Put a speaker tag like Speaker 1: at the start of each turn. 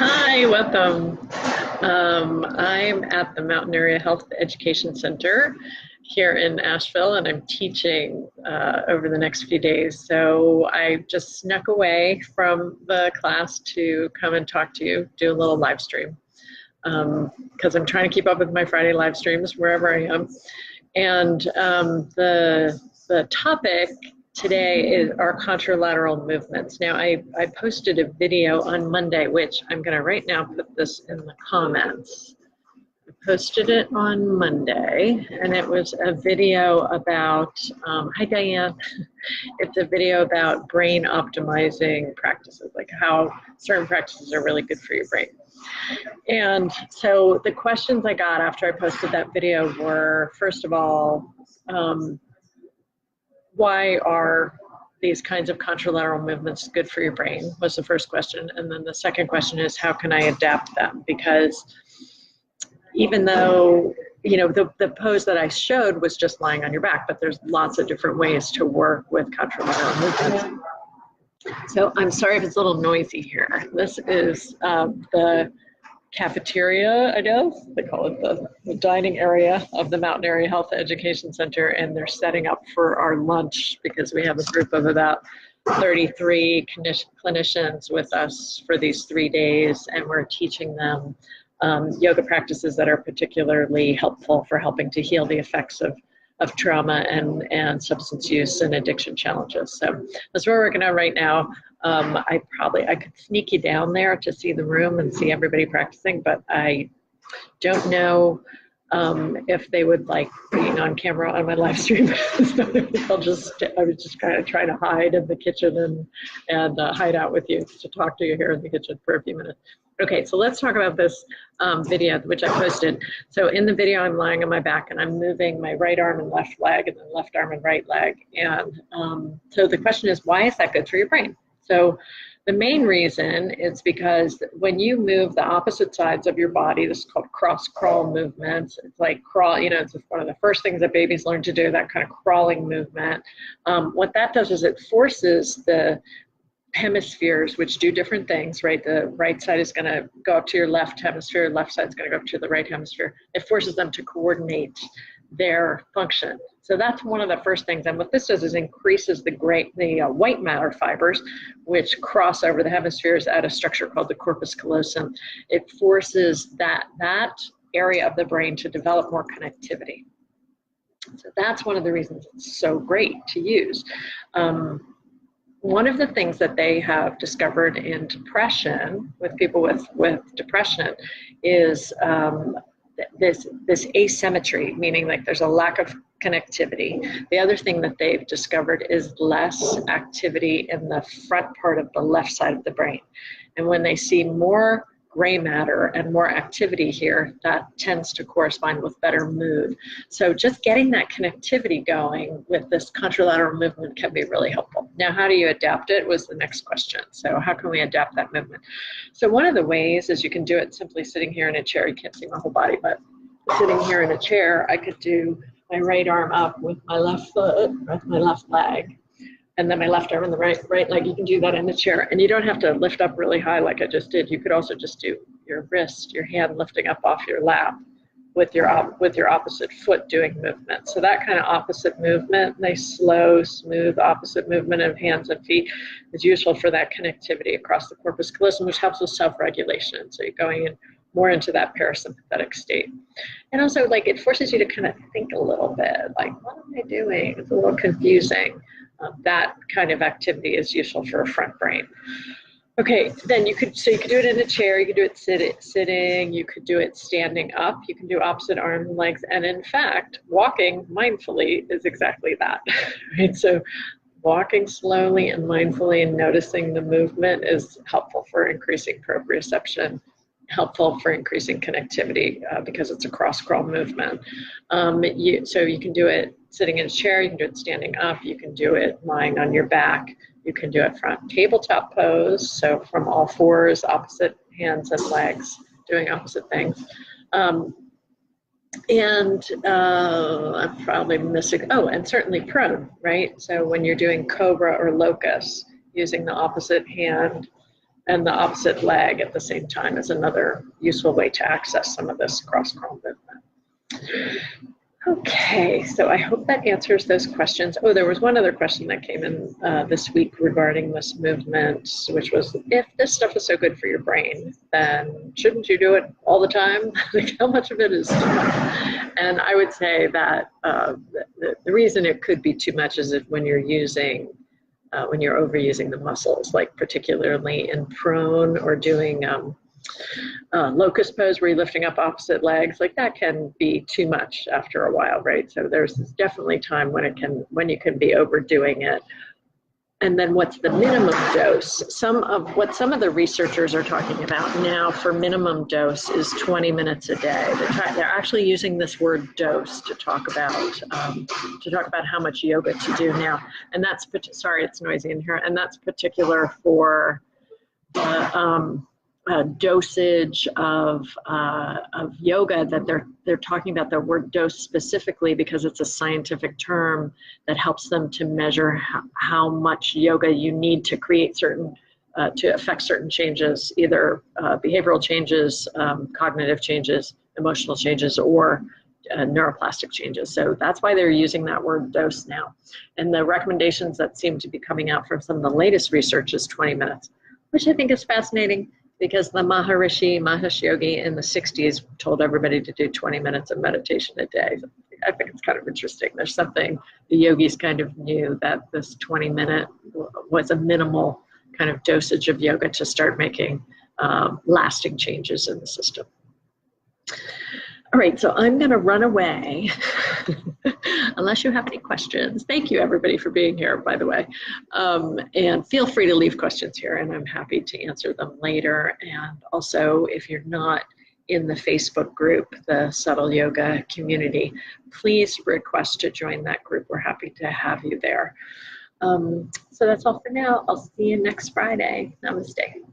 Speaker 1: Hi, welcome. I'm at the Mountain Area Health Education Center here in Asheville, and I'm teaching over the next few days. So I just snuck away from the class to come and talk to you, do a little live stream, because I'm trying to keep up with my Friday live streams wherever I am. And the topic today is our contralateral movements. Now, I posted a video on Monday, which I'm going to right now put this in the comments. I posted it on Monday, and it was a video about, hi Diane, it's a video about brain optimizing practices, like how certain practices are really good for your brain. And so the questions I got after I posted that video were, first of all, why are these kinds of contralateral movements good for your brain, was the first question. And then the second question is, how can I adapt them? Because even though, you know, the pose that I showed was just lying on your back, but there's lots of different ways to work with contralateral movements. So I'm sorry if it's a little noisy here. This is the cafeteria, I guess they call it the dining area of the Mountain Area Health Education Center, and they're setting up for our lunch because we have a group of about 33 clinicians with us for these 3 days, and we're teaching them yoga practices that are particularly helpful for helping to heal the effects of trauma and substance use and addiction challenges. So that's what we're working on right now. I could sneak you down there to see the room and see everybody practicing, but I don't know if they would like being on camera on my live stream. So I was just kind of trying to hide in the kitchen and hide out with you to talk to you here in the kitchen for a few minutes. Okay, so let's talk about this video, which I posted. So in the video, I'm lying on my back and I'm moving my right arm and left leg and then left arm and right leg. And so the question is, why is that good for your brain? So the main reason is because when you move the opposite sides of your body, this is called cross-crawl movements. It's like crawl, you know, it's one of the first things that babies learn to do, that kind of crawling movement. What that does is it forces the hemispheres, which do different things, right? The right side is going to go up to your left hemisphere, left side is going to go up to the right hemisphere. It forces them to coordinate their function. So that's one of the first things. And what this does is increases the white matter fibers, which cross over the hemispheres at a structure called the corpus callosum. It forces that area of the brain to develop more connectivity. So that's one of the reasons it's so great to use. One of the things that they have discovered in depression, with people with depression, is this asymmetry, meaning like there's a lack of connectivity. The other thing that they've discovered is less activity in the front part of the left side of the brain. And when they see more gray matter and more activity here, that tends to correspond with better mood. So just getting that connectivity going with this contralateral movement can be really helpful. Now, how do you adapt it was the next question. So how can we adapt that movement? So one of the ways is you can do it simply sitting here in a chair. You can't see my whole body, but sitting here in a chair, I could do my right arm up with my left foot, with my left leg, and then my left arm and the right leg. You can do that in the chair, and you don't have to lift up really high like I just did. You could also just do your wrist, your hand lifting up off your lap with your opposite foot doing movement. So that kind of opposite movement, nice slow, smooth opposite movement of hands and feet, is useful for that connectivity across the corpus callosum, which helps with self-regulation. So you're going in more into that parasympathetic state. And also, like, it forces you to kind of think a little bit, like, what am I doing? It's a little confusing. That kind of activity is useful for a front brain. Okay, then you could do it in a chair, you could do it sitting, you could do it standing up, you can do opposite arms and legs, and in fact, walking mindfully is exactly that, right? So walking slowly and mindfully and noticing the movement is helpful for increasing proprioception, helpful for increasing connectivity because it's a cross-crawl movement. So you can do it sitting in a chair, you can do it standing up, you can do it lying on your back, you can do it from tabletop pose, so from all fours, opposite hands and legs, doing opposite things. I'm probably missing, and certainly prone, right? So when you're doing cobra or locust, using the opposite hand and the opposite leg at the same time is another useful way to access some of this cross-crawl movement. Okay, so I hope that answers those questions. Oh, there was one other question that came in this week regarding this movement, which was, if this stuff is so good for your brain, then shouldn't you do it all the time? Like, how much of it is too much? And I would say that the reason it could be too much is if when you're overusing the muscles, like particularly in prone or doing locust pose where you're lifting up opposite legs, like that can be too much after a while, right? So there's definitely time when you can be overdoing it. And then what's the minimum dose? Some of the researchers are talking about now for minimum dose is 20 minutes a day. They're actually using this word dose to talk about how much yoga to do now. And that's, sorry, it's noisy in here. And that's particular for dosage of yoga, that they're talking about the word dose specifically because it's a scientific term that helps them to measure how much yoga you need to create certain, to affect certain changes, either behavioral changes, cognitive changes, emotional changes, or neuroplastic changes. So that's why they're using that word dose now. And the recommendations that seem to be coming out from some of the latest research is 20 minutes, which I think is fascinating, because the Maharishi Mahesh Yogi in the 60s told everybody to do 20 minutes of meditation a day. I think it's kind of interesting. There's something the yogis kind of knew, that this 20-minute was a minimal kind of dosage of yoga to start making lasting changes in the system. All right, so I'm going to run away unless you have any questions. Thank you, everybody, for being here, by the way. And feel free to leave questions here, and I'm happy to answer them later. And also, if you're not in the Facebook group, the Subtle Yoga community, please request to join that group. We're happy to have you there. So that's all for now. I'll see you next Friday. Namaste.